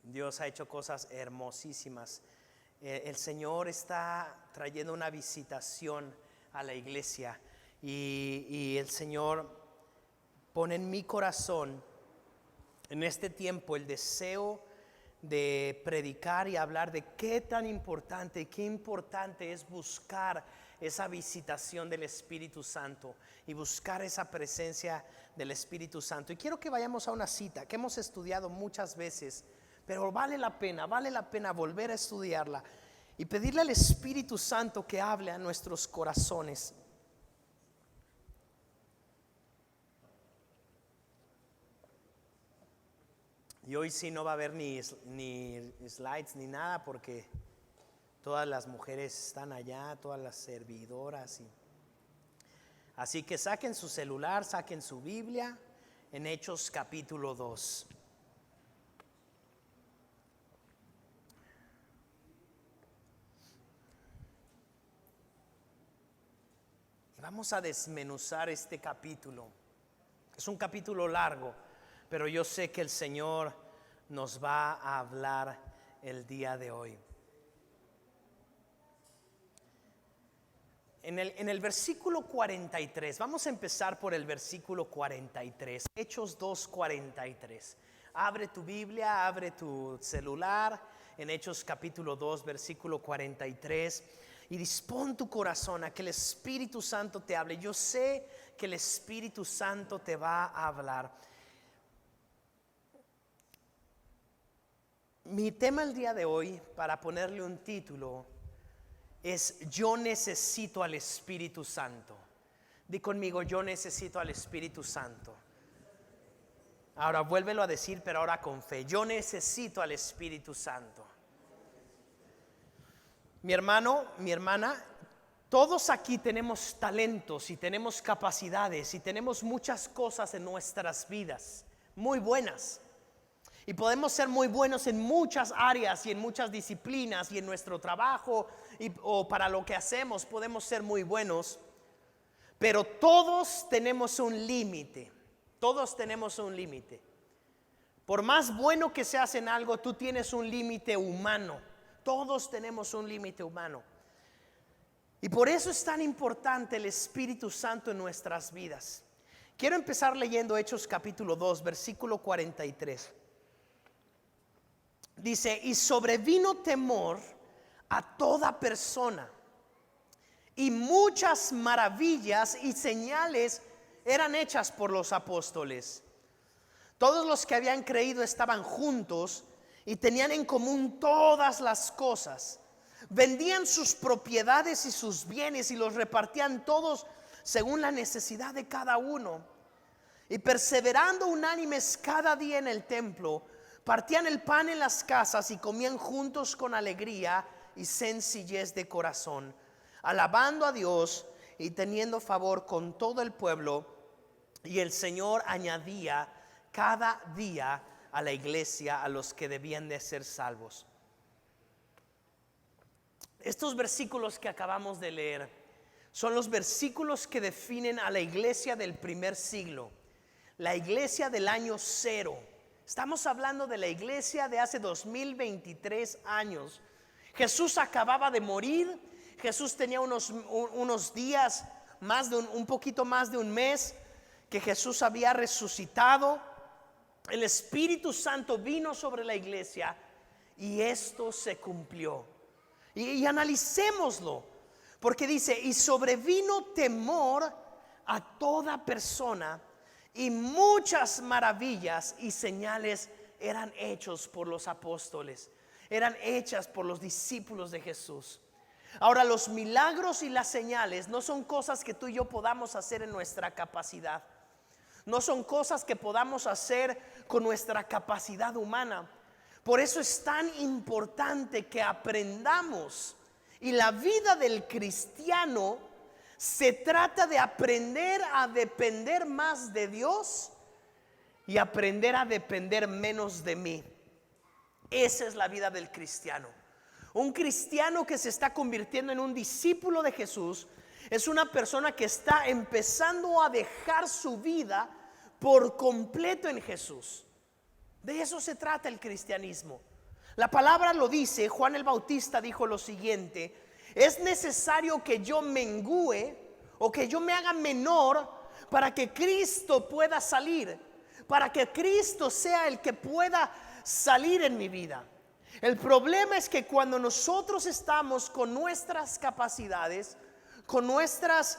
Dios ha hecho cosas hermosísimas. El Señor está trayendo una visitación a la iglesia y el Señor pone en mi corazón en este tiempo el deseo de predicar y hablar de qué importante es buscar esa visitación del Espíritu Santo y buscar esa presencia del Espíritu Santo. Y quiero que vayamos a una cita que hemos estudiado muchas veces, pero vale la pena volver a estudiarla y pedirle al Espíritu Santo que hable a nuestros corazones. Y hoy sí no va a haber ni slides ni nada, porque todas las mujeres están allá, todas las servidoras. Así que saquen su celular, saquen su Biblia en Hechos capítulo 2. Vamos a desmenuzar este capítulo. Es un capítulo largo, pero yo sé que el Señor nos va a hablar el día de hoy. En el versículo 43, vamos a empezar por el versículo 43, Hechos 2:43. Abre tu Biblia, abre tu celular en Hechos capítulo 2, versículo 43. Y dispón tu corazón a que el Espíritu Santo te hable. Yo sé que el Espíritu Santo te va a hablar. Mi tema el día de hoy, para ponerle un título, es Yo necesito al Espíritu Santo. Di conmigo, yo necesito al Espíritu Santo. Ahora vuélvelo a decir, pero ahora con fe. Yo necesito al Espíritu Santo. Mi hermano, mi hermana, todos aquí tenemos talentos y tenemos capacidades y tenemos muchas cosas en nuestras vidas, muy buenas. Y podemos ser muy buenos en muchas áreas y en muchas disciplinas y en nuestro trabajo o para lo que hacemos podemos ser muy buenos. Pero todos tenemos un límite, todos tenemos un límite. Por más bueno que seas en algo, tú tienes un límite humano. Todos tenemos un límite humano. Y por eso es tan importante el Espíritu Santo en nuestras vidas. Quiero empezar leyendo Hechos capítulo 2, versículo 43. Dice: y sobrevino temor a toda persona, y muchas maravillas y señales eran hechas por los apóstoles. Todos los que habían creído estaban juntos y tenían en común todas las cosas. Vendían sus propiedades y sus bienes y los repartían todos según la necesidad de cada uno. Y perseverando unánimes cada día en el templo, partían el pan en las casas y comían juntos con alegría y sencillez de corazón, alabando a Dios y teniendo favor con todo el pueblo. Y el Señor añadía cada día a la iglesia a los que debían de ser salvos. Estos versículos que acabamos de leer son los versículos que definen a la iglesia del primer siglo, la iglesia del año 0. Estamos hablando de la iglesia de hace 2023 años. Jesús acababa de morir. Jesús tenía unos días, un poquito más de un mes que Jesús había resucitado. El Espíritu Santo vino sobre la iglesia y esto se cumplió. Y analicémoslo, porque dice: y sobrevino temor a toda persona, y muchas maravillas y señales eran hechos por los apóstoles, eran hechas por los discípulos de Jesús. Ahora, los milagros y las señales no son cosas que tú y yo podamos hacer en nuestra capacidad. No son cosas que podamos hacer con nuestra capacidad humana. Por eso es tan importante que aprendamos. Y la vida del cristiano se trata de aprender a depender más de Dios y aprender a depender menos de mí. Esa es la vida del cristiano. Un cristiano que se está convirtiendo en un discípulo de Jesús es una persona que está empezando a dejar su vida por completo en Jesús. De eso se trata el cristianismo. La palabra lo dice. Juan el Bautista dijo lo siguiente: es necesario que yo mengüe, o que yo me haga menor, para que Cristo pueda salir, para que Cristo sea el que pueda salir en mi vida. El problema es que cuando nosotros estamos con nuestras capacidades, con nuestros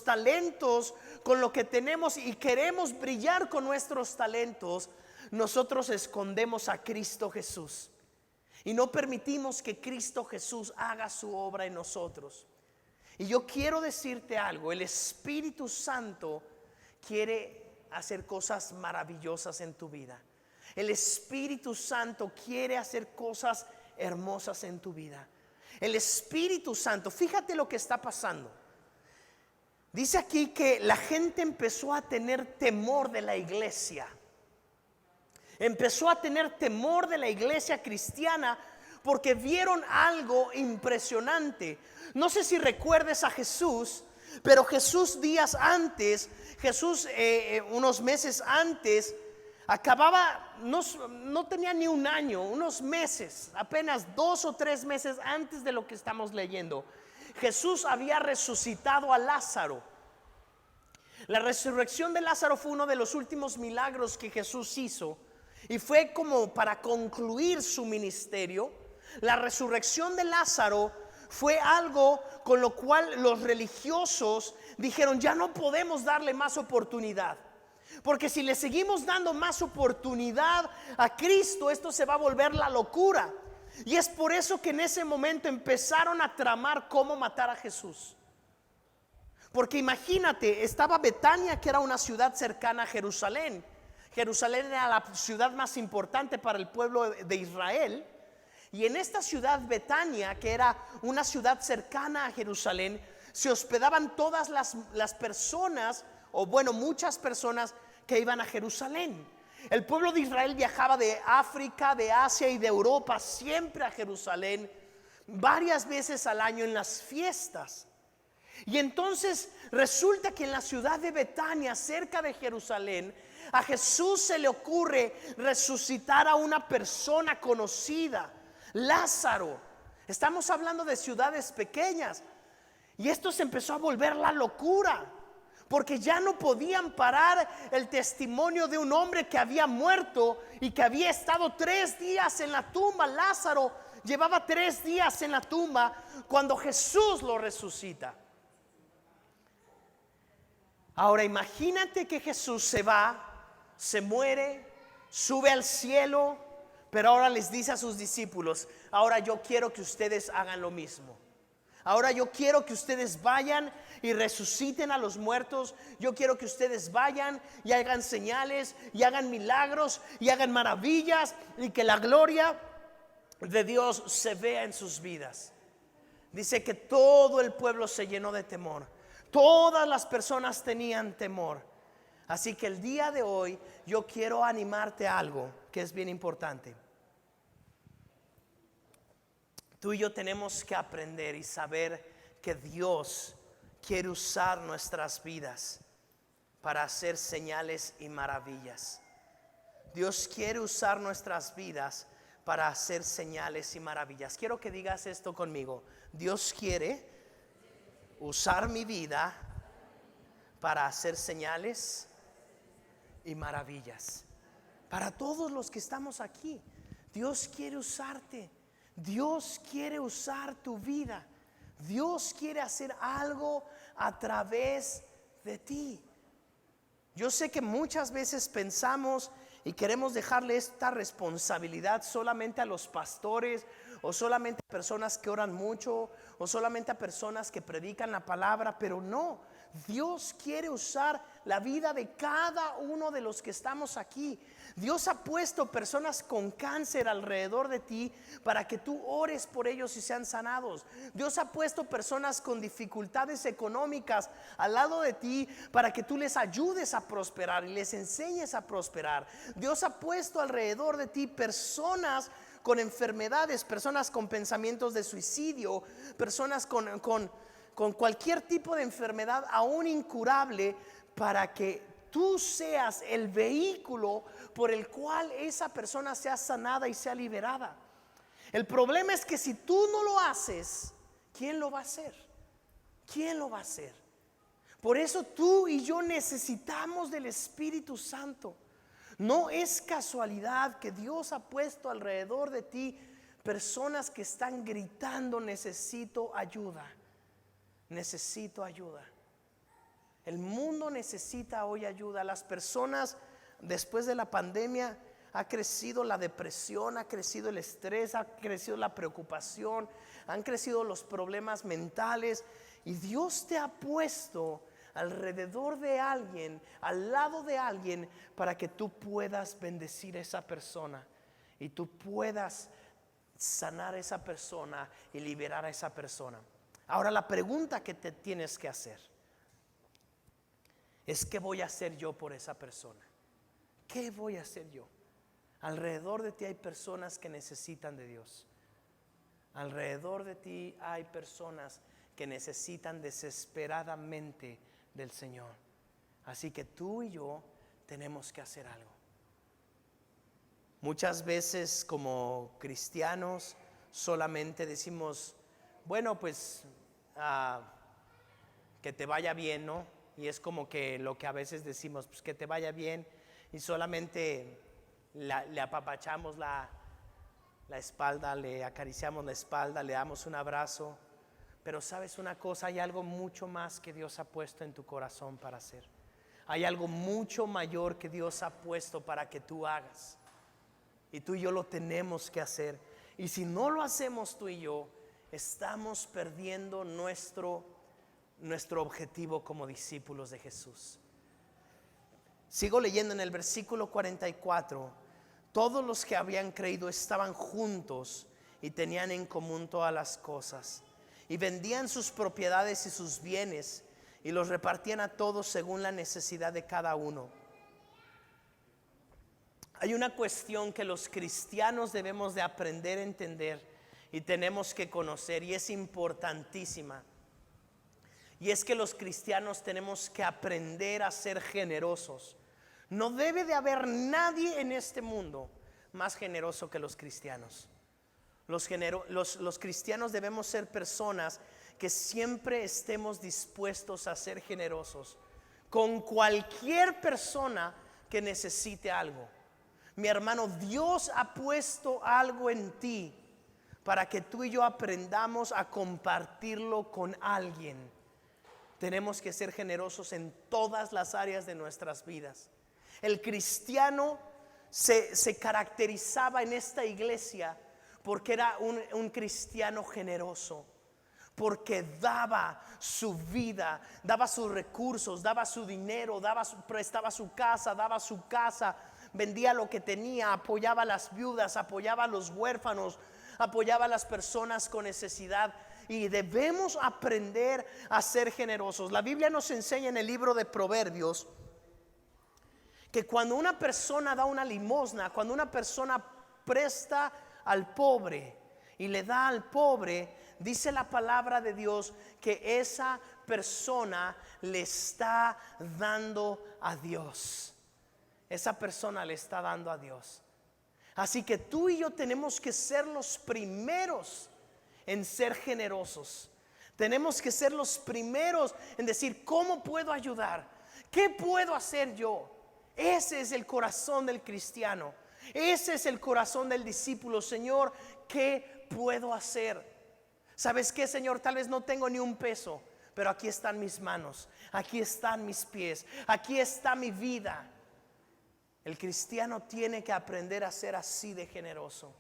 talentos, con lo que tenemos, y queremos brillar con nuestros talentos, nosotros escondemos a Cristo Jesús y no permitimos que Cristo Jesús haga su obra en nosotros. Y yo quiero decirte algo: el Espíritu Santo quiere hacer cosas maravillosas en tu vida. El Espíritu Santo quiere hacer cosas hermosas en tu vida. El Espíritu Santo, fíjate lo que está pasando. Dice aquí que la gente empezó a tener temor de la iglesia. Empezó a tener temor de la iglesia cristiana porque vieron algo impresionante. No sé si recuerdes a Jesús, pero Jesús días antes, unos meses antes, acababa, no tenía ni un año, unos meses, apenas 2 o 3 meses antes de lo que estamos leyendo, Jesús había resucitado a Lázaro. La resurrección de Lázaro fue uno de los últimos milagros que Jesús hizo, y fue como para concluir su ministerio. La resurrección de Lázaro fue algo con lo cual los religiosos dijeron: ya no podemos darle más oportunidad, porque si le seguimos dando más oportunidad a Cristo, esto se va a volver la locura. Y es por eso que en ese momento empezaron a tramar cómo matar a Jesús. Porque imagínate, estaba Betania, que era una ciudad cercana a Jerusalén. Jerusalén era la ciudad más importante para el pueblo de Israel. Y en esta ciudad Betania, que era una ciudad cercana a Jerusalén, se hospedaban todas las personas, o bueno, muchas personas que iban a Jerusalén. El pueblo de Israel viajaba de África, de Asia y de Europa siempre a Jerusalén, varias veces al año en las fiestas. Y entonces resulta que en la ciudad de Betania, cerca de Jerusalén, a Jesús se le ocurre resucitar a una persona conocida, Lázaro. Estamos hablando de ciudades pequeñas. Y esto se empezó a volver la locura, porque ya no podían parar el testimonio de un hombre que había muerto y que había estado 3 días en la tumba. Lázaro llevaba 3 días en la tumba cuando Jesús lo resucita. Ahora imagínate que Jesús se va, se muere, sube al cielo, pero ahora les dice a sus discípulos: ahora yo quiero que ustedes hagan lo mismo. Ahora yo quiero que ustedes vayan y resuciten a los muertos. Yo quiero que ustedes vayan y hagan señales y hagan milagros y hagan maravillas, y que la gloria de Dios se vea en sus vidas. Dice que todo el pueblo se llenó de temor. Todas las personas tenían temor. Así que el día de hoy yo quiero animarte a algo que es bien importante. Tú y yo tenemos que aprender y saber que Dios quiere usar nuestras vidas para hacer señales y maravillas. Dios quiere usar nuestras vidas para hacer señales y maravillas. Quiero que digas esto conmigo: Dios quiere usar mi vida para hacer señales y maravillas. Para todos los que estamos aquí, Dios quiere usarte. Dios quiere usar tu vida. Dios quiere hacer algo a través de ti. Yo sé que muchas veces pensamos y queremos dejarle esta responsabilidad solamente a los pastores, o solamente a personas que oran mucho, o solamente a personas que predican la palabra, pero no. Dios quiere usar la vida de cada uno de los que estamos aquí. Dios ha puesto personas con cáncer alrededor de ti para que tú ores por ellos y sean sanados. Dios ha puesto personas con dificultades económicas al lado de ti para que tú les ayudes a prosperar y les enseñes a prosperar. Dios ha puesto alrededor de ti personas con enfermedades, personas con pensamientos de suicidio, personas con cualquier tipo de enfermedad aún incurable, para que tú seas el vehículo por el cual esa persona sea sanada y sea liberada. El problema es que si tú no lo haces, ¿quién lo va a hacer? ¿Quién lo va a hacer? Por eso tú y yo necesitamos del Espíritu Santo. No es casualidad que Dios ha puesto alrededor de ti personas que están gritando: necesito ayuda, necesito ayuda. El mundo necesita hoy ayuda. Las personas, después de la pandemia, ha crecido la depresión, ha crecido el estrés, ha crecido la preocupación, han crecido los problemas mentales. Y Dios te ha puesto alrededor de alguien, al lado de alguien, para que tú puedas bendecir a esa persona y tú puedas sanar a esa persona y liberar a esa persona. Ahora, la pregunta que te tienes que hacer es: ¿qué voy a hacer yo por esa persona? ¿Qué voy a hacer yo? Alrededor de ti hay personas que necesitan de Dios. Alrededor de ti hay personas que necesitan desesperadamente del Señor. Así que tú y yo tenemos que hacer algo. Muchas veces como cristianos solamente decimos: bueno, pues que te vaya bien, ¿no? Y es como que lo que a veces decimos, pues que te vaya bien, y solamente le apapachamos la espalda, le acariciamos la espalda, le damos un abrazo. Pero sabes una cosa, hay algo mucho más que Dios ha puesto en tu corazón para hacer. Hay algo mucho mayor que Dios ha puesto para que tú hagas. Y tú y yo lo tenemos que hacer. Y si no lo hacemos tú y yo, estamos perdiendo nuestro objetivo como discípulos de Jesús. Sigo leyendo en el versículo 44. Todos los que habían creído estaban juntos y tenían en común todas las cosas. Y vendían sus propiedades y sus bienes y los repartían a todos según la necesidad de cada uno. Hay una cuestión que los cristianos debemos de aprender a entender y tenemos que conocer, y es importantísima. Y es que los cristianos tenemos que aprender a ser generosos. No debe de haber nadie en este mundo más generoso que los cristianos. Los cristianos debemos ser personas que siempre estemos dispuestos a ser generosos con cualquier persona que necesite algo. Mi hermano, Dios ha puesto algo en ti para que tú y yo aprendamos a compartirlo con alguien. Tenemos que ser generosos en todas las áreas de nuestras vidas. El cristiano se caracterizaba en esta iglesia porque era un cristiano generoso, porque daba su vida, daba sus recursos, daba su dinero, prestaba su casa, daba su casa, vendía lo que tenía, apoyaba a las viudas, apoyaba a los huérfanos, apoyaba a las personas con necesidad. Y debemos aprender a ser generosos. La Biblia nos enseña en el libro de Proverbios que cuando una persona da una limosna, cuando una persona presta al pobre y le da al pobre, dice la palabra de Dios que esa persona le está dando a Dios. Esa persona le está dando a Dios. Así que tú y yo tenemos que ser los primeros en ser generosos. Tenemos que ser los primeros en decir: ¿cómo puedo ayudar? ¿Qué puedo hacer yo? Ese es el corazón del cristiano. Ese es el corazón del discípulo. Señor, ¿qué puedo hacer? ¿Sabes qué, Señor? Tal vez no tengo ni un peso, pero aquí están mis manos, aquí están mis pies, aquí está mi vida. El cristiano tiene que aprender a ser así de generoso.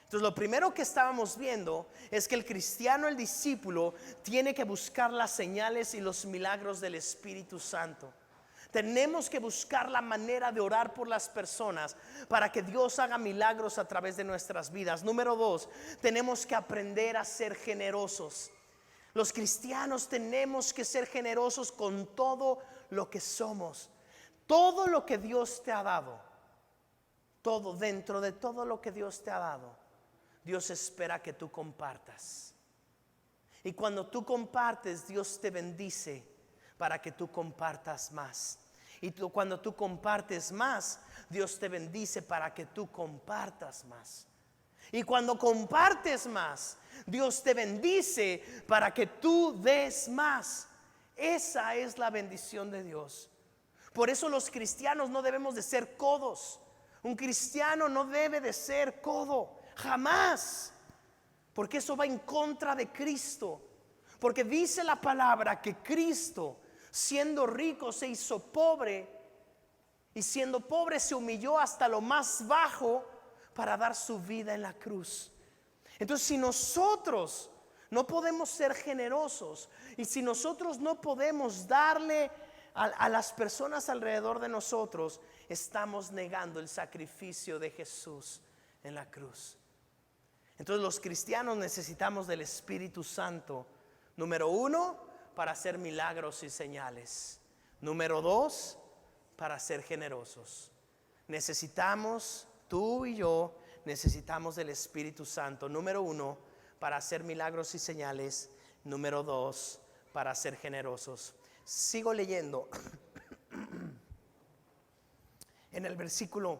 Entonces, lo primero que estábamos viendo es que el cristiano, el discípulo, tiene que buscar las señales y los milagros del Espíritu Santo. Tenemos que buscar la manera de orar por las personas para que Dios haga milagros a través de nuestras vidas. Número 2, tenemos que aprender a ser generosos. Los cristianos tenemos que ser generosos con todo lo que somos. Todo lo que Dios te ha dado, todo, dentro de todo lo que Dios te ha dado, Dios espera que tú compartas. Y cuando tú compartes, Dios te bendice para que tú compartas más. Y cuando tú compartes más, Dios te bendice para que tú compartas más. Y cuando compartes más, Dios te bendice para que tú des más. Esa es la bendición de Dios. Por eso los cristianos no debemos de ser codos. Un cristiano no debe de ser codo, jamás. Porque eso va en contra de Cristo. Porque dice la palabra que Cristo, siendo rico, se hizo pobre, y siendo pobre se humilló hasta lo más bajo para dar su vida en la cruz. Entonces, si nosotros no podemos ser generosos, y si nosotros no podemos darle a las personas alrededor de nosotros, estamos negando el sacrificio de Jesús en la cruz. Entonces los cristianos necesitamos del Espíritu Santo. Número 1, para hacer milagros y señales. Número 2, para ser generosos. Necesitamos, tú y yo, necesitamos del Espíritu Santo. Número 1, para hacer milagros y señales. Número 2, para ser generosos. Sigo leyendo. En el versículo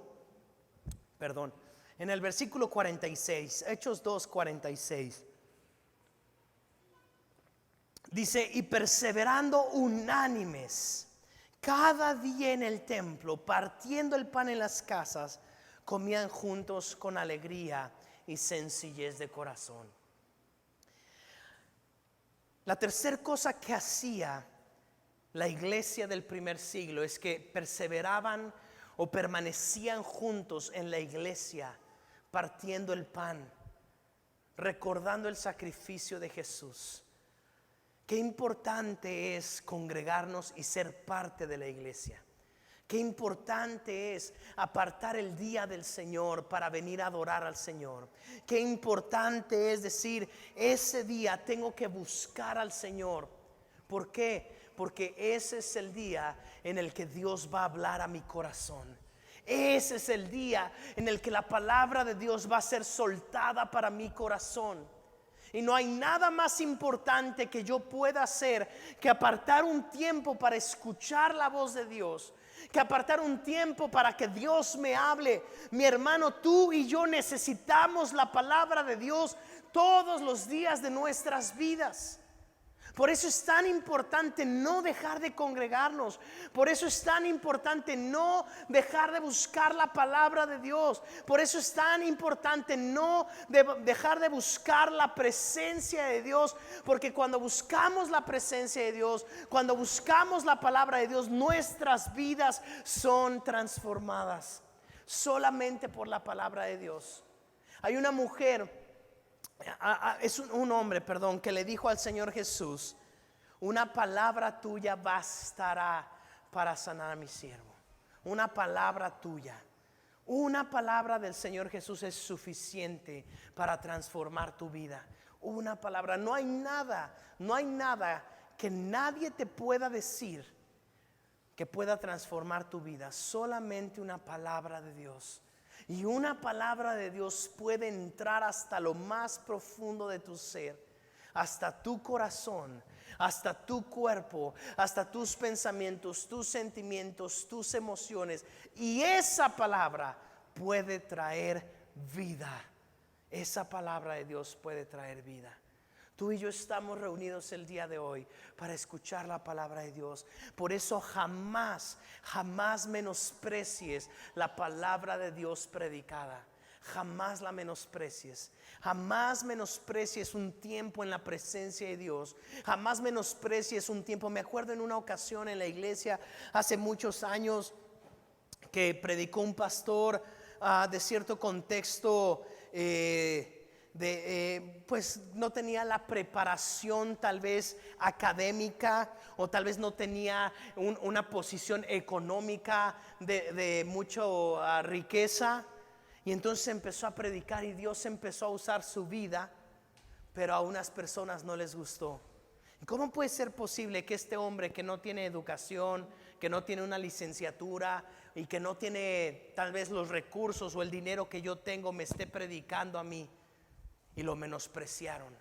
46, Hechos 2:46. Dice: y perseverando unánimes cada día en el templo, partiendo el pan en las casas, comían juntos con alegría y sencillez de corazón. La tercera cosa que hacía la iglesia del primer siglo es que perseveraban o permanecían juntos en la iglesia, partiendo el pan, recordando el sacrificio de Jesús. Qué importante es congregarnos y ser parte de la iglesia. Qué importante es apartar el día del Señor para venir a adorar al Señor. Qué importante es decir, ese día tengo que buscar al Señor. ¿Por qué? Porque ese es el día en el que Dios va a hablar a mi corazón. Ese es el día en el que la palabra de Dios va a ser soltada para mi corazón. Y no hay nada más importante que yo pueda hacer que apartar un tiempo para escuchar la voz de Dios, que apartar un tiempo para que Dios me hable. Mi hermano, tú y yo necesitamos la palabra de Dios todos los días de nuestras vidas. Por eso es tan importante no dejar de congregarnos. Por eso es tan importante no dejar de buscar la palabra de Dios. Por eso es tan importante no dejar de buscar la presencia de Dios. Porque cuando buscamos la presencia de Dios, cuando buscamos la palabra de Dios, nuestras vidas son transformadas solamente por la palabra de Dios. Hay una mujer, es un hombre, perdón, que le dijo al Señor Jesús: una palabra tuya bastará para sanar a mi siervo. Una palabra tuya, una palabra del Señor Jesús es suficiente para transformar tu vida. Una palabra, no hay nada que nadie te pueda decir que pueda transformar tu vida. Solamente una palabra de Dios. Y una palabra de Dios puede entrar hasta lo más profundo de tu ser, hasta tu corazón, hasta tu cuerpo, hasta tus pensamientos, tus sentimientos, tus emociones. Y esa palabra puede traer vida. Esa palabra de Dios puede traer vida. Tú y yo estamos reunidos el día de hoy para escuchar la palabra de Dios. Por eso jamás menosprecies la palabra de Dios predicada. Jamás la menosprecies. Jamás menosprecies un tiempo en la presencia de Dios. Jamás menosprecies un tiempo. Me acuerdo en una ocasión en la iglesia hace muchos años que predicó un pastor de cierto contexto, pues no tenía la preparación tal vez académica, o tal vez no tenía una posición económica de mucha riqueza. Y entonces empezó a predicar y Dios empezó a usar su vida, pero a unas personas no les gustó. ¿Cómo puede ser posible que este hombre que no tiene educación, que no tiene una licenciatura y que no tiene tal vez los recursos o el dinero que yo tengo, me esté predicando a mí? Y lo menospreciaron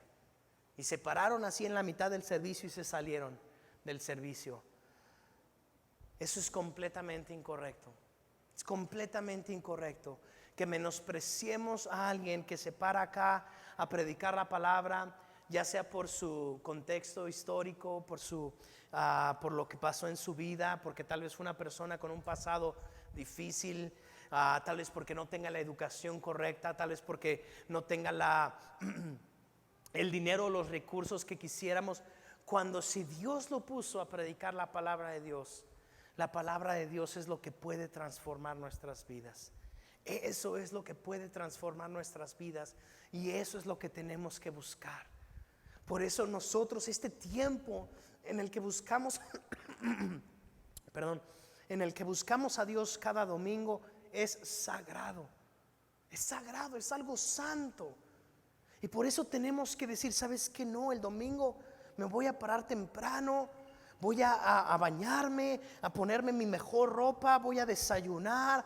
y se pararon así en la mitad del servicio y se salieron del servicio. Eso es completamente incorrecto. Es completamente incorrecto que menospreciemos a alguien que se para acá a predicar la palabra, ya sea por su contexto histórico, por lo que pasó en su vida, porque tal vez fue una persona con un pasado difícil, tal vez porque no tenga la educación correcta, tal vez porque no tenga el dinero o los recursos que quisiéramos. Cuando si Dios lo puso a predicar la palabra de Dios, la palabra de Dios es lo que puede transformar nuestras vidas. Eso es lo que puede transformar nuestras vidas, y eso es lo que tenemos que buscar. Por eso nosotros, este tiempo en el que buscamos perdón, en el que buscamos a Dios cada domingo, es sagrado. Es sagrado, es algo santo. Y por eso tenemos que decir, ¿sabes qué? No, el domingo me voy a parar temprano, voy a bañarme, a ponerme mi mejor ropa, voy a desayunar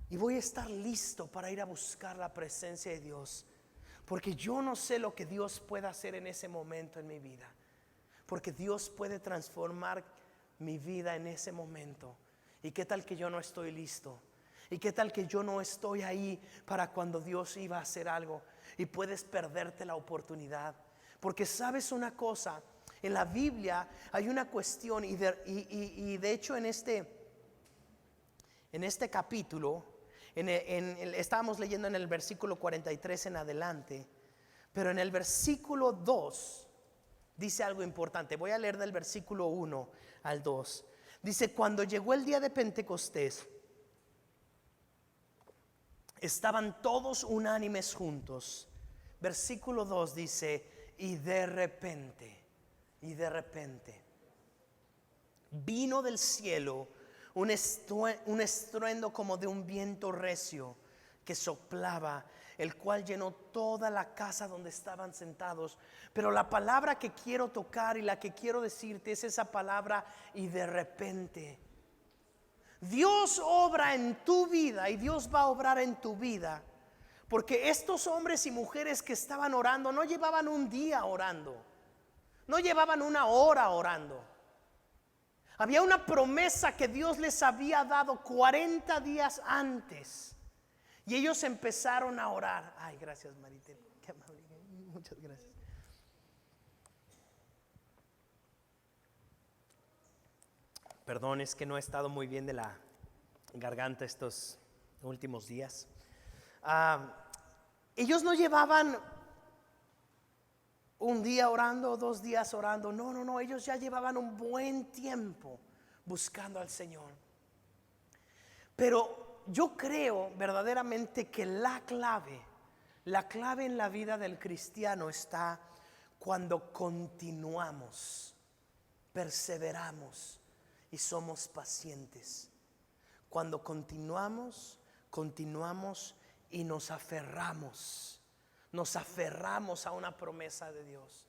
y voy a estar listo para ir a buscar la presencia de Dios. Porque yo no sé lo que Dios puede hacer en ese momento en mi vida. Porque Dios puede transformar mi vida en ese momento. ¿Y qué tal que yo no estoy listo? ¿Y qué tal que yo no estoy ahí para cuando Dios iba a hacer algo? Y puedes perderte la oportunidad. Porque sabes una cosa, en la Biblia hay una cuestión, y de hecho en este capítulo, estábamos leyendo en el versículo 43 en adelante, pero en el versículo 2 dice algo importante. Voy a leer del versículo 1 al 2. Dice: cuando llegó el día de Pentecostés, estaban todos unánimes juntos. Versículo 2 dice: y de repente vino del cielo un estruendo como de un viento recio que soplaba, el cual llenó toda la casa donde estaban sentados. Pero la palabra que quiero tocar y la que quiero decirte es esa palabra: y de repente. Dios obra en tu vida, y Dios va a obrar en tu vida, porque estos hombres y mujeres que estaban orando no llevaban un día orando, no llevaban una hora orando. Había una promesa que Dios les había dado 40 días antes, y ellos empezaron a orar. Ay, gracias, Maritel, qué amable, muchas gracias. Perdón, es que no he estado muy bien de la garganta estos últimos días. Ellos no llevaban un día orando, 2 días orando. No, ellos ya llevaban un buen tiempo buscando al Señor. Pero yo creo verdaderamente que la clave en la vida del cristiano está cuando continuamos, perseveramos y somos pacientes. Cuando continuamos y nos aferramos a una promesa de Dios.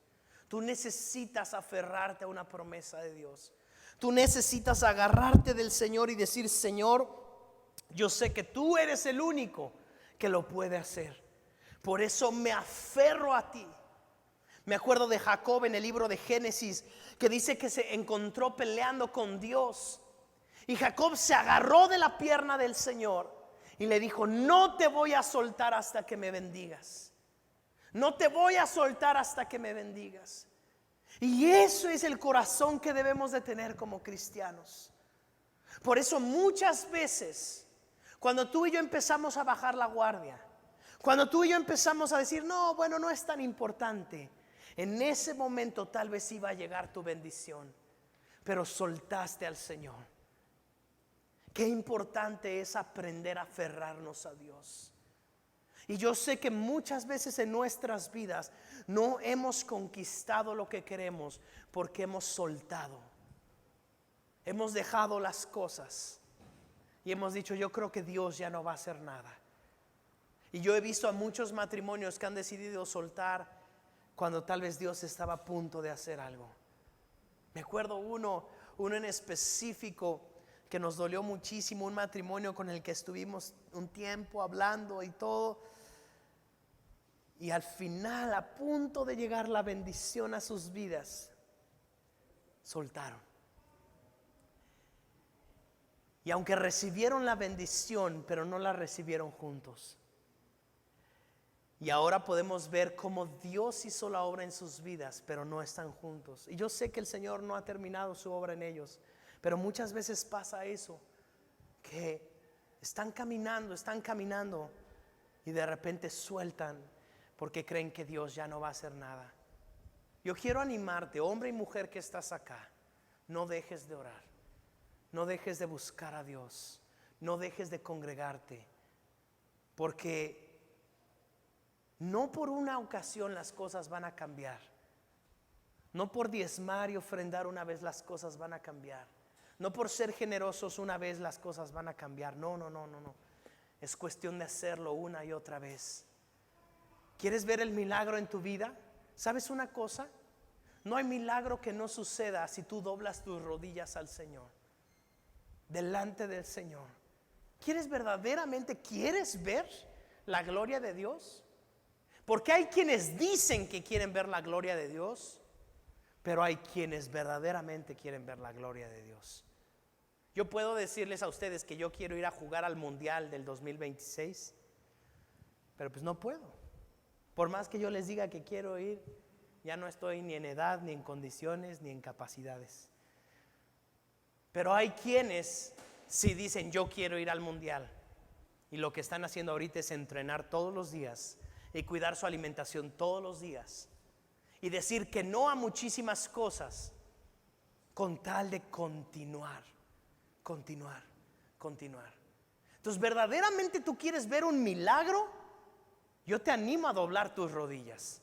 Tú necesitas aferrarte a una promesa de Dios. Tú necesitas agarrarte del Señor y decir: Señor, yo sé que tú eres el único que lo puede hacer. Por eso me aferro a ti. Me acuerdo de Jacob en el libro de Génesis, que dice que se encontró peleando con Dios, y Jacob se agarró de la pierna del Señor y le dijo: no te voy a soltar hasta que me bendigas. No te voy a soltar hasta que me bendigas. Y eso es el corazón que debemos de tener como cristianos. Por eso muchas veces, cuando tú y yo empezamos a bajar la guardia, cuando tú y yo empezamos a decir: no, bueno, no es tan importante, en ese momento tal vez iba a llegar tu bendición, pero soltaste al Señor. Qué importante es aprender a aferrarnos a Dios. Y yo sé que muchas veces en nuestras vidas no hemos conquistado lo que queremos porque hemos soltado. Hemos dejado las cosas y hemos dicho: yo creo que Dios ya no va a hacer nada. Y yo he visto a muchos matrimonios que han decidido soltar cuando tal vez Dios estaba a punto de hacer algo. Me acuerdo uno en específico que nos dolió muchísimo, un matrimonio con el que estuvimos un tiempo hablando y todo, y al final, a punto de llegar la bendición a sus vidas, soltaron. Y aunque recibieron la bendición, pero no la recibieron juntos. Y ahora podemos ver cómo Dios hizo la obra en sus vidas, pero no están juntos. Y yo sé que el Señor no ha terminado su obra en ellos, pero muchas veces pasa eso, que están caminando y de repente sueltan porque creen que Dios ya no va a hacer nada. Yo quiero animarte, hombre y mujer que estás acá, no dejes de orar, no dejes de buscar a Dios, no dejes de congregarte, porque no por una ocasión las cosas van a cambiar. No por diezmar y ofrendar una vez las cosas van a cambiar. No por ser generosos una vez las cosas van a cambiar. No. Es cuestión de hacerlo una y otra vez. ¿Quieres ver el milagro en tu vida? ¿Sabes una cosa? No hay milagro que no suceda si tú doblas tus rodillas al Señor, delante del Señor. ¿Verdaderamente quieres ver la gloria de Dios? Porque hay quienes dicen que quieren ver la gloria de Dios, pero hay quienes verdaderamente quieren ver la gloria de Dios. Yo puedo decirles a ustedes que yo quiero ir a jugar al Mundial del 2026, pero pues no puedo. Por más que yo les diga que quiero ir, ya no estoy ni en edad, ni en condiciones, ni en capacidades. Pero hay quienes sí dicen yo quiero ir al Mundial, y lo que están haciendo ahorita es entrenar todos los días y cuidar su alimentación todos los días y decir que no a muchísimas cosas con tal de continuar. Entonces, ¿verdaderamente tú quieres ver un milagro? Yo te animo a doblar tus rodillas.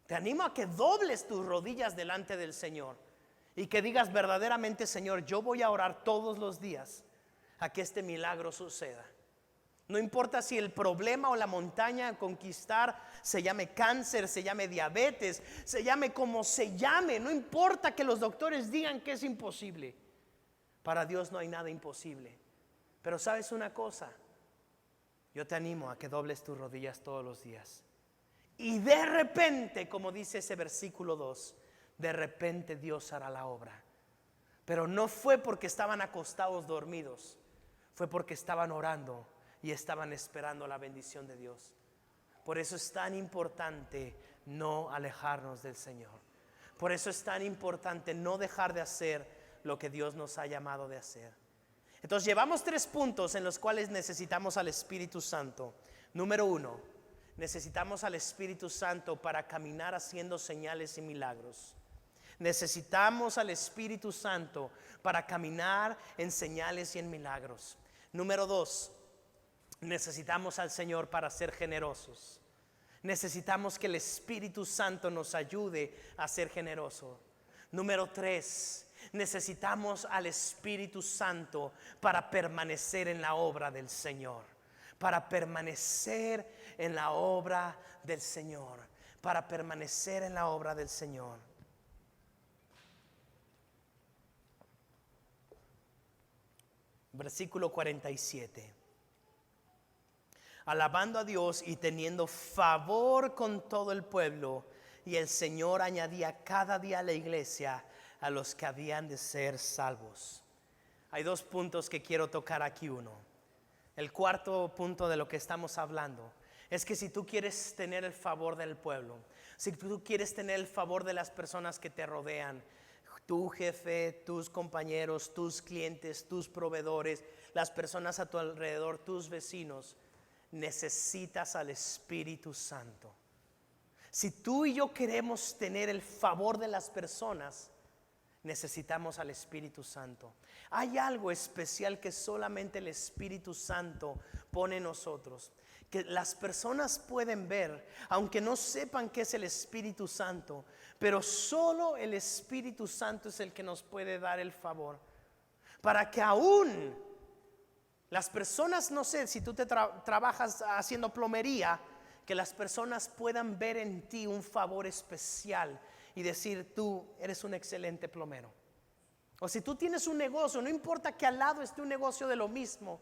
Te animo a que dobles tus rodillas delante del Señor y que digas verdaderamente: Señor, yo voy a orar todos los días a que este milagro suceda. No importa si el problema o la montaña a conquistar se llame cáncer, se llame diabetes, se llame como se llame. No importa que los doctores digan que es imposible. Para Dios no hay nada imposible. Pero ¿sabes una cosa? Yo te animo a que dobles tus rodillas todos los días. Y de repente, como dice ese versículo 2, de repente Dios hará la obra. Pero no fue porque estaban acostados dormidos, fue porque estaban orando y estaban esperando la bendición de Dios. Por eso es tan importante no alejarnos del Señor. Por eso es tan importante no dejar de hacer lo que Dios nos ha llamado de hacer. Entonces llevamos 3 puntos en los cuales necesitamos al Espíritu Santo. Número 1, necesitamos al Espíritu Santo para caminar haciendo señales y milagros. Necesitamos al Espíritu Santo para caminar en señales y en milagros. Número 2, necesitamos al Señor para ser generosos. Necesitamos que el Espíritu Santo nos ayude a ser generosos. Número 3, necesitamos al Espíritu Santo para permanecer en la obra del Señor. Para permanecer en la obra del Señor. Para permanecer en la obra del Señor. Versículo 47. Alabando a Dios y teniendo favor con todo el pueblo, y el Señor añadía cada día a la iglesia a los que habían de ser salvos. Hay 2 puntos que quiero tocar aquí. El cuarto punto de lo que estamos hablando es que si tú quieres tener el favor del pueblo, si tú quieres tener el favor de las personas que te rodean, tu jefe, tus compañeros, tus clientes, tus proveedores, las personas a tu alrededor, tus vecinos, necesitas al Espíritu Santo. Si tú y yo queremos tener el favor de las personas, necesitamos al Espíritu Santo. Hay algo especial que solamente el Espíritu Santo pone en nosotros, que las personas pueden ver, aunque no sepan qué es el Espíritu Santo, pero solo el Espíritu Santo es el que nos puede dar el favor, para que aún las personas, no sé, si tú te trabajas haciendo plomería, que las personas puedan ver en ti un favor especial y decir: tú eres un excelente plomero. O si tú tienes un negocio, no importa que al lado esté un negocio de lo mismo,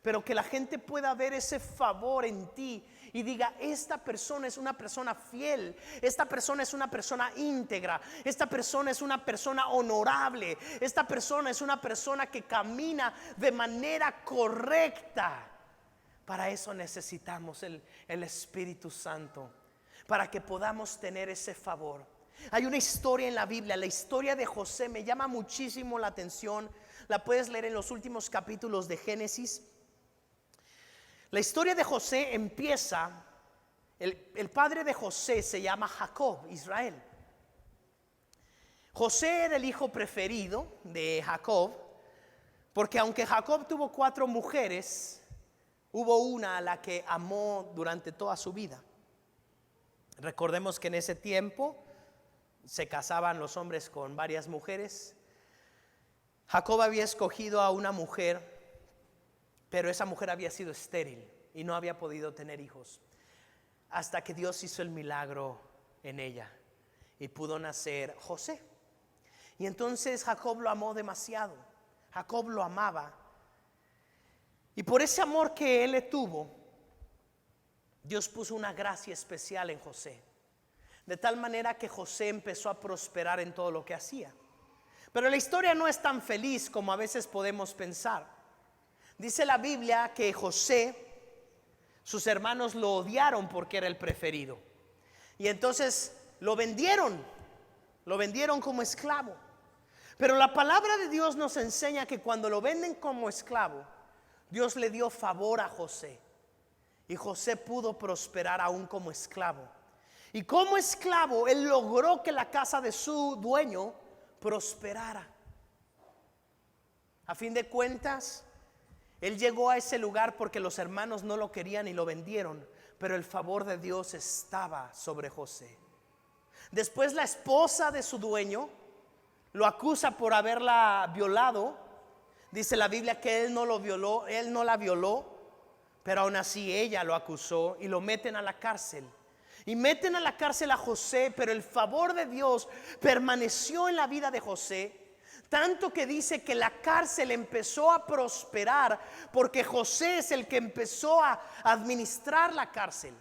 pero que la gente pueda ver ese favor en ti y diga: esta persona es una persona fiel, esta persona es una persona íntegra, esta persona es una persona honorable, esta persona es una persona que camina de manera correcta. Para eso necesitamos el Espíritu Santo, para que podamos tener ese favor. Hay una historia en la Biblia, la historia de José, me llama muchísimo la atención. La puedes leer en los últimos capítulos de Génesis. La historia de José empieza, el padre de José se llama Jacob, Israel. José era el hijo preferido de Jacob, porque aunque Jacob tuvo 4 mujeres, hubo una a la que amó durante toda su vida. Recordemos que en ese tiempo se casaban los hombres con varias mujeres. Jacob había escogido a una mujer, pero esa mujer había sido estéril y no había podido tener hijos, hasta que Dios hizo el milagro en ella y pudo nacer José. Y entonces Jacob lo amó demasiado. Jacob lo amaba, y por ese amor que él le tuvo, Dios puso una gracia especial en José, de tal manera que José empezó a prosperar en todo lo que hacía. Pero la historia no es tan feliz como a veces podemos pensar. Dice la Biblia que José, sus hermanos lo odiaron porque era el preferido, y entonces lo vendieron como esclavo. Pero la palabra de Dios nos enseña que cuando lo venden como esclavo, Dios le dio favor a José, y José pudo prosperar aún como esclavo. Y como esclavo él logró que la casa de su dueño prosperara. A fin de cuentas, él llegó a ese lugar porque los hermanos no lo querían y lo vendieron, pero el favor de Dios estaba sobre José. Después la esposa de su dueño lo acusa por haberla violado. Dice la Biblia que él no la violó, pero aún así ella lo acusó y lo meten a la cárcel. Y meten a la cárcel a José, pero el favor de Dios permaneció en la vida de José. Tanto que dice que la cárcel empezó a prosperar porque José es el que empezó a administrar la cárcel.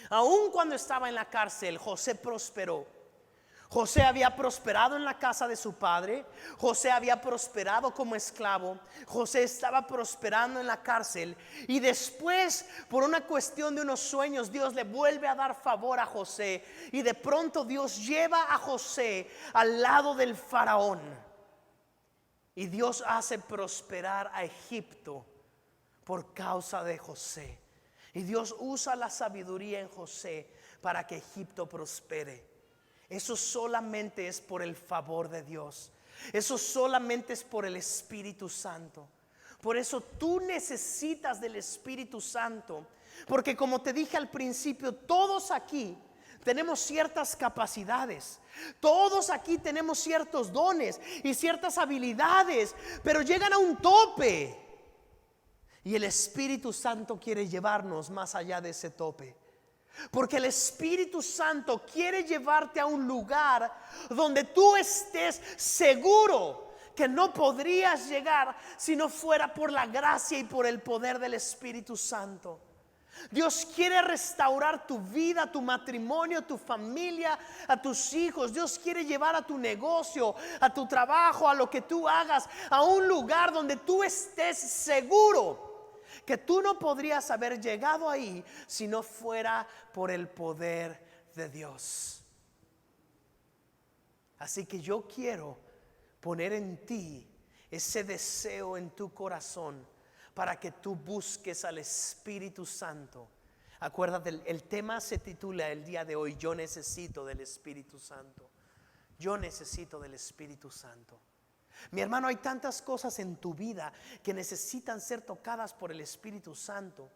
Aun cuando estaba en la cárcel, José prosperó. José había prosperado en la casa de su padre. José había prosperado como esclavo. José estaba prosperando en la cárcel. Y después, por una cuestión de unos sueños, Dios le vuelve a dar favor a José. Y de pronto Dios lleva a José al lado del faraón. Y Dios hace prosperar a Egipto por causa de José. Y Dios usa la sabiduría en José para que Egipto prospere. Eso solamente es por el favor de Dios. Eso solamente es por el Espíritu Santo. Por eso tú necesitas del Espíritu Santo, porque como te dije al principio, todos aquí tenemos ciertas capacidades, todos aquí tenemos ciertos dones y ciertas habilidades, pero llegan a un tope, y el Espíritu Santo quiere llevarnos más allá de ese tope. Porque el Espíritu Santo quiere llevarte a un lugar donde tú estés seguro que no podrías llegar si no fuera por la gracia y por el poder del Espíritu Santo. Dios quiere restaurar tu vida, tu matrimonio, tu familia, a tus hijos. Dios quiere llevar a tu negocio, a tu trabajo, a lo que tú hagas, a un lugar donde tú estés seguro que tú no podrías haber llegado ahí si no fuera por el poder de Dios. Así que yo quiero poner en ti ese deseo en tu corazón para que tú busques al Espíritu Santo. Acuérdate, el tema se titula el día de hoy: yo necesito del Espíritu Santo. Yo necesito del Espíritu Santo. Mi hermano, hay tantas cosas en tu vida que necesitan ser tocadas por el Espíritu Santo.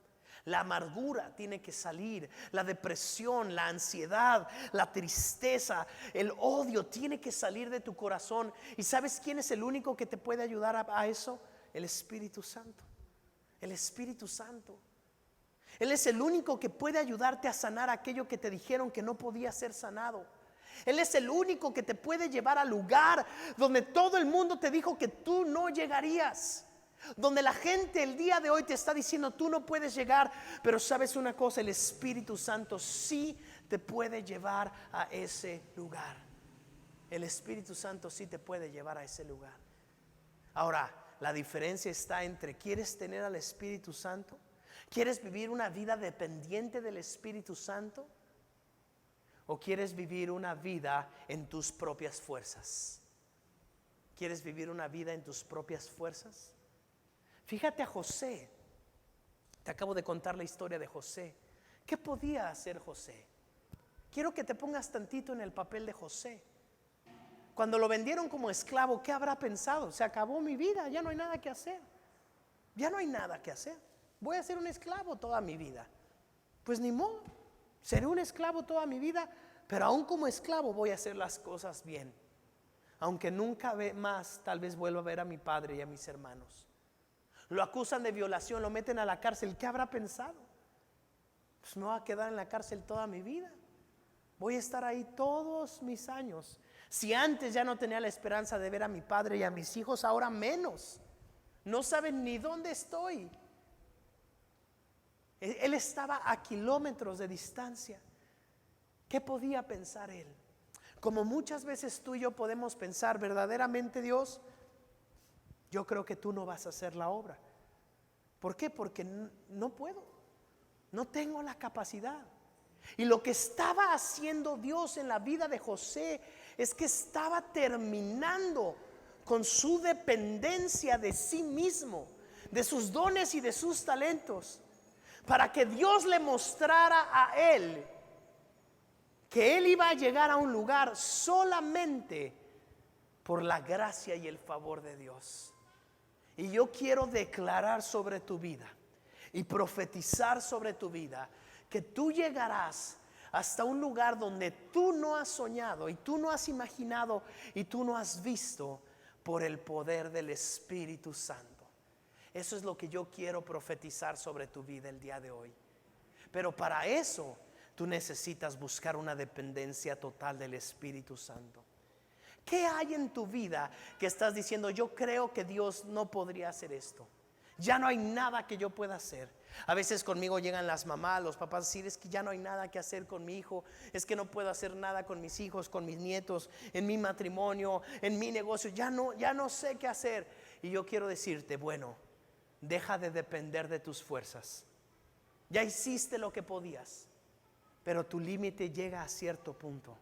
La amargura tiene que salir, la depresión, la ansiedad, la tristeza, el odio tiene que salir de tu corazón. ¿Y sabes quién es el único que te puede ayudar a eso? El Espíritu Santo. El Espíritu Santo. Él es el único que puede ayudarte a sanar aquello que te dijeron que no podía ser sanado. Él es el único que te puede llevar al lugar donde todo el mundo te dijo que tú no llegarías. donde la gente el día de hoy te está diciendo tú no puedes llegar, pero sabes una cosa, el Espíritu Santo sí te puede llevar a ese lugar. El Espíritu Santo sí te puede llevar a ese lugar. Ahora, la diferencia está entre: ¿quieres tener al Espíritu Santo? ¿Quieres vivir una vida dependiente del Espíritu Santo? ¿O quieres vivir una vida en tus propias fuerzas? ¿Quieres vivir una vida en tus propias fuerzas? Fíjate a José. Te acabo de contar la historia de José. ¿Qué podía hacer José? Quiero que te pongas tantito en el papel de José. Cuando lo vendieron como esclavo, ¿qué habrá pensado? Se acabó mi vida, ya no hay nada que hacer. Ya no hay nada que hacer. Voy a ser un esclavo toda mi vida. Pues ni modo, seré un esclavo toda mi vida, pero aún como esclavo voy a hacer las cosas bien. Aunque nunca más tal vez vuelva a ver a mi padre y a mis hermanos. Lo acusan de violación, lo meten a la cárcel. ¿Qué habrá pensado? Pues me voy a quedar en la cárcel toda mi vida. Voy a estar ahí todos mis años. Si antes ya no tenía la esperanza de ver a mi padre y a mis hijos, ahora menos. No saben ni dónde estoy. Él estaba a kilómetros de distancia. ¿Qué podía pensar él? Como muchas veces tú y yo podemos pensar: verdaderamente, Dios, yo creo que tú no vas a hacer la obra. ¿Por qué? Porque no puedo, no tengo la capacidad. Y lo que estaba haciendo Dios en la vida de José es que estaba terminando con su dependencia de sí mismo, de sus dones y de sus talentos, para que Dios le mostrara a él que él iba a llegar a un lugar solamente por la gracia y el favor de Dios. Y yo quiero declarar sobre tu vida y profetizar sobre tu vida que tú llegarás hasta un lugar donde tú no has soñado y tú no has imaginado y tú no has visto, por el poder del Espíritu Santo. Eso es lo que yo quiero profetizar sobre tu vida el día de hoy. Pero para eso tú necesitas buscar una dependencia total del Espíritu Santo. ¿Qué hay en tu vida que estás diciendo: yo creo que Dios no podría hacer esto? Ya no hay nada que yo pueda hacer. A veces conmigo llegan las mamás, los papás a decir: es que ya no hay nada que hacer con mi hijo, es que no puedo hacer nada con mis hijos, con mis nietos, en mi matrimonio, en mi negocio, ya no sé qué hacer. Y yo quiero decirte: bueno, deja de depender de tus fuerzas. Ya hiciste lo que podías, pero tu límite llega a cierto punto.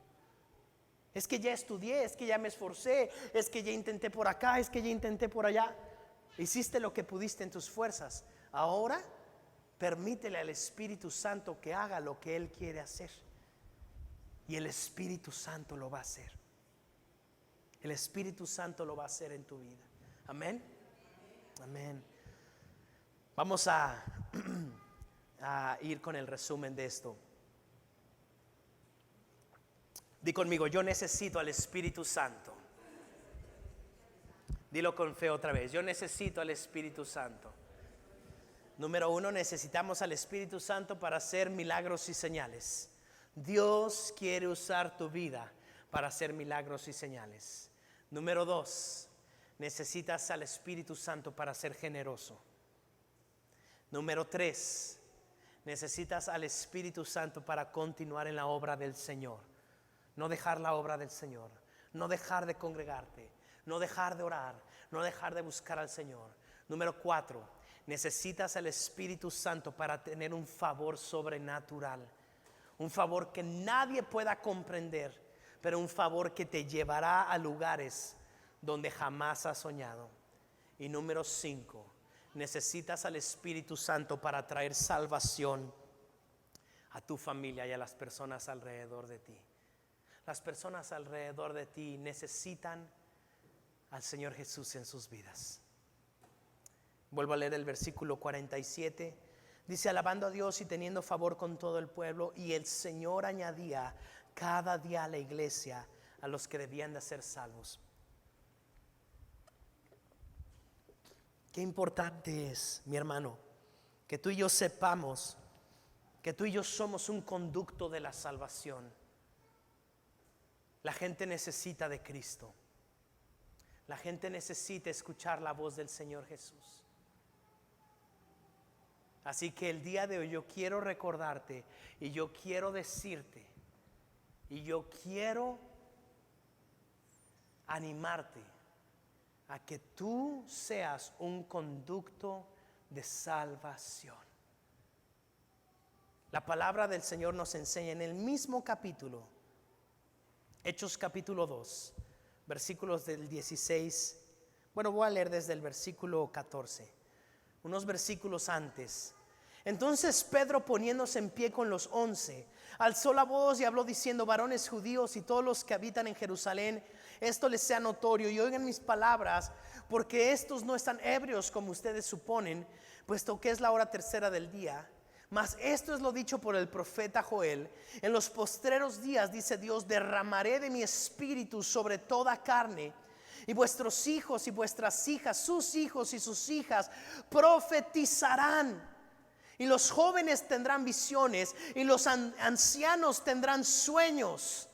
Es que ya estudié, es que ya me esforcé, es que ya intenté por acá, es que ya intenté por allá. Hiciste lo que pudiste en tus fuerzas. Ahora permítele al Espíritu Santo que haga lo que Él quiere hacer. Y el Espíritu Santo lo va a hacer. El Espíritu Santo lo va a hacer en tu vida. Amén. Amén. Vamos a ir con el resumen de esto. Di conmigo: yo necesito al Espíritu Santo. Dilo con fe otra vez: yo necesito al Espíritu Santo. Número 1, necesitamos al Espíritu Santo para hacer milagros y señales. Dios quiere usar tu vida para hacer milagros y señales. Número 2, necesitas al Espíritu Santo para ser generoso. Número 3, necesitas al Espíritu Santo para continuar en la obra del Señor. No dejar la obra del Señor, no dejar de congregarte, no dejar de orar, no dejar de buscar al Señor. Número 4, necesitas al Espíritu Santo para tener un favor sobrenatural. Un favor que nadie pueda comprender, pero un favor que te llevará a lugares donde jamás has soñado. Y número 5, necesitas al Espíritu Santo para traer salvación a tu familia y a las personas alrededor de ti. Las personas alrededor de ti necesitan al Señor Jesús en sus vidas. Vuelvo a leer el versículo 47. Dice: alabando a Dios y teniendo favor con todo el pueblo, y el Señor añadía cada día a la iglesia a los que debían de ser salvos. Qué importante es, mi hermano, que tú y yo sepamos que tú y yo somos un conducto de la salvación. La gente necesita de Cristo. La gente necesita escuchar la voz del Señor Jesús. Así que el día de hoy yo quiero recordarte y yo quiero decirte y yo quiero animarte a que tú seas un conducto de salvación. La palabra del Señor nos enseña en el mismo capítulo, Hechos capítulo 2, versículos del 16. Bueno, voy a leer desde el versículo 14. Unos versículos antes. Entonces Pedro, poniéndose en pie con los 11, alzó la voz y habló diciendo: varones judíos y todos los que habitan en Jerusalén, esto les sea notorio y oigan mis palabras, porque estos no están ebrios como ustedes suponen, puesto que es la hora tercera del día. Mas esto es lo dicho por el profeta Joel: en los postreros días, dice Dios, derramaré de mi espíritu sobre toda carne, y vuestros hijos y vuestras hijas, sus hijos y sus hijas profetizarán, y los jóvenes tendrán visiones, y los ancianos tendrán sueños.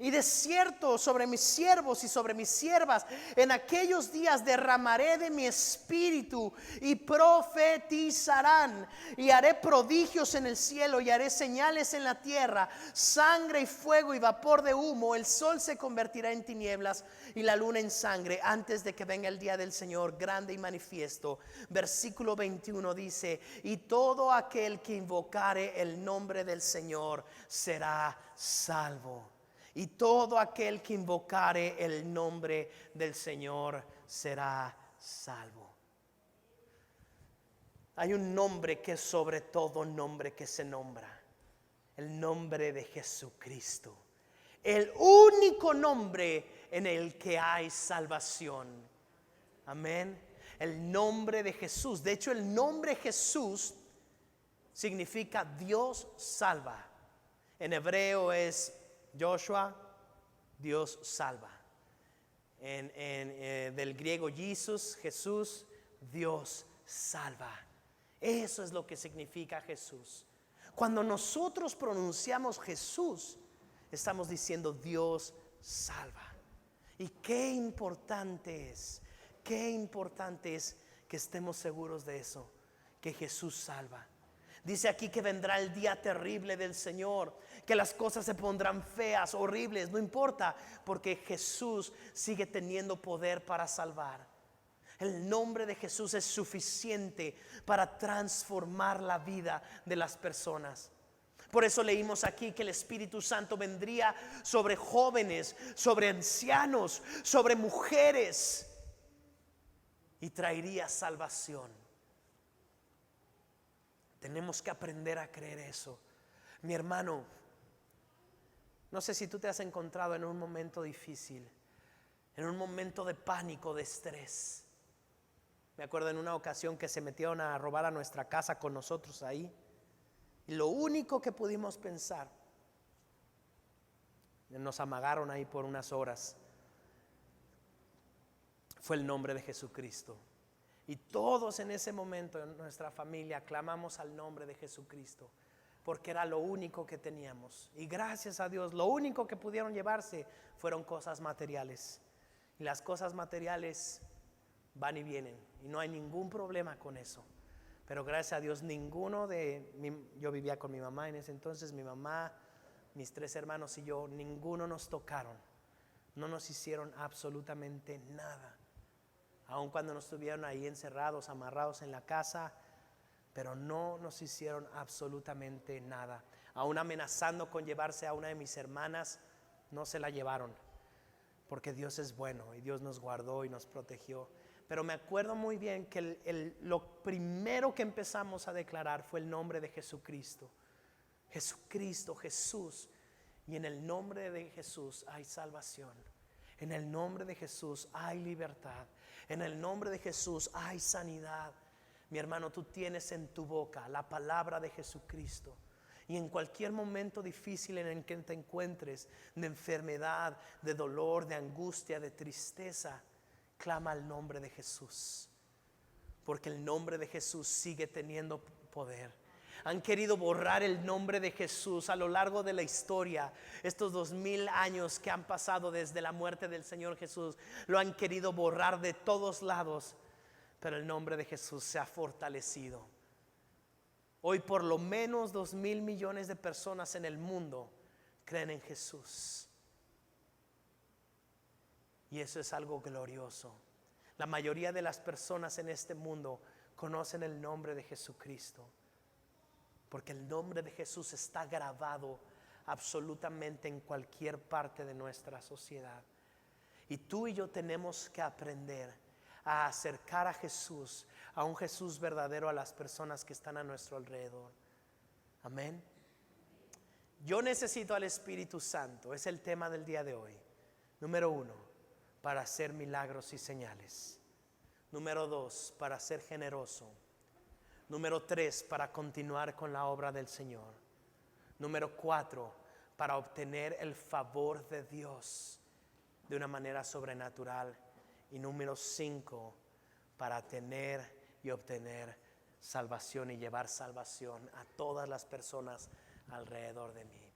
Y de cierto, sobre mis siervos y sobre mis siervas en aquellos días derramaré de mi espíritu, y profetizarán. Y haré prodigios en el cielo y haré señales en la tierra: sangre y fuego y vapor de humo. El sol se convertirá en tinieblas y la luna en sangre, antes de que venga el día del Señor grande y manifiesto. Versículo 21 dice: y todo aquel que invocare el nombre del Señor será salvo. Y todo aquel que invocare el nombre del Señor será salvo. Hay un nombre que es sobre todo nombre que se nombra: el nombre de Jesucristo. El único nombre en el que hay salvación. Amén. El nombre de Jesús. De hecho, el nombre Jesús significa Dios salva. En hebreo es Joshua, Dios salva. Del griego Jesus, Jesús, Dios salva. Eso es lo que significa Jesús. Cuando nosotros pronunciamos Jesús, estamos diciendo Dios salva. Y qué importante es que estemos seguros de eso, que Jesús salva. Dice aquí que vendrá el día terrible del Señor, que las cosas se pondrán feas, horribles, no importa, porque Jesús sigue teniendo poder para salvar. El nombre de Jesús es suficiente para transformar la vida de las personas. Por eso leímos aquí que el Espíritu Santo vendría sobre jóvenes, sobre ancianos, sobre mujeres, y traería salvación. Tenemos que aprender a creer eso. Mi hermano, no sé si tú te has encontrado en un momento difícil, en un momento de pánico, de estrés. Me acuerdo en una ocasión que se metieron a robar a nuestra casa con nosotros ahí, y lo único que pudimos pensar, nos amagaron ahí por unas horas, fue el nombre de Jesucristo. Y todos en ese momento en nuestra familia clamamos al nombre de Jesucristo, porque era lo único que teníamos. Y gracias a Dios, lo único que pudieron llevarse fueron cosas materiales. Y las cosas materiales van y vienen, y no hay ningún problema con eso. Pero gracias a Dios, yo vivía con mi mamá en ese entonces, mi mamá, mis 3 hermanos y yo, ninguno nos tocaron. No nos hicieron absolutamente nada. Aun cuando nos estuvieron ahí encerrados, amarrados en la casa, pero no nos hicieron absolutamente nada. Aún amenazando con llevarse a una de mis hermanas, no se la llevaron, porque Dios es bueno y Dios nos guardó y nos protegió. Pero me acuerdo muy bien que lo primero que empezamos a declarar fue el nombre de Jesucristo. Jesucristo, Jesús. Y en el nombre de Jesús hay salvación. En el nombre de Jesús hay libertad. En el nombre de Jesús hay sanidad. Mi hermano, tú tienes en tu boca la palabra de Jesucristo. Y en cualquier momento difícil en el que te encuentres, de enfermedad, de dolor, de angustia, de tristeza, clama el nombre de Jesús. Porque el nombre de Jesús sigue teniendo poder. Han querido borrar el nombre de Jesús a lo largo de la historia. Estos 2000 años que han pasado desde la muerte del Señor Jesús, lo han querido borrar de todos lados. Pero el nombre de Jesús se ha fortalecido. Hoy por lo menos 2,000 millones de personas en el mundo creen en Jesús. Y eso es algo glorioso. La mayoría de las personas en este mundo conocen el nombre de Jesucristo, porque el nombre de Jesús está grabado absolutamente en cualquier parte de nuestra sociedad. Y tú y yo tenemos que aprender a acercar a Jesús, a un Jesús verdadero, a las personas que están a nuestro alrededor. Amén. Yo necesito al Espíritu Santo, es el tema del día de hoy. Número 1, para hacer milagros y señales. Número 2, para ser generoso. Número 3, para continuar con la obra del Señor. Número 4, para obtener el favor de Dios de una manera sobrenatural. Y número 5, para tener y obtener salvación y llevar salvación a todas las personas alrededor de mí.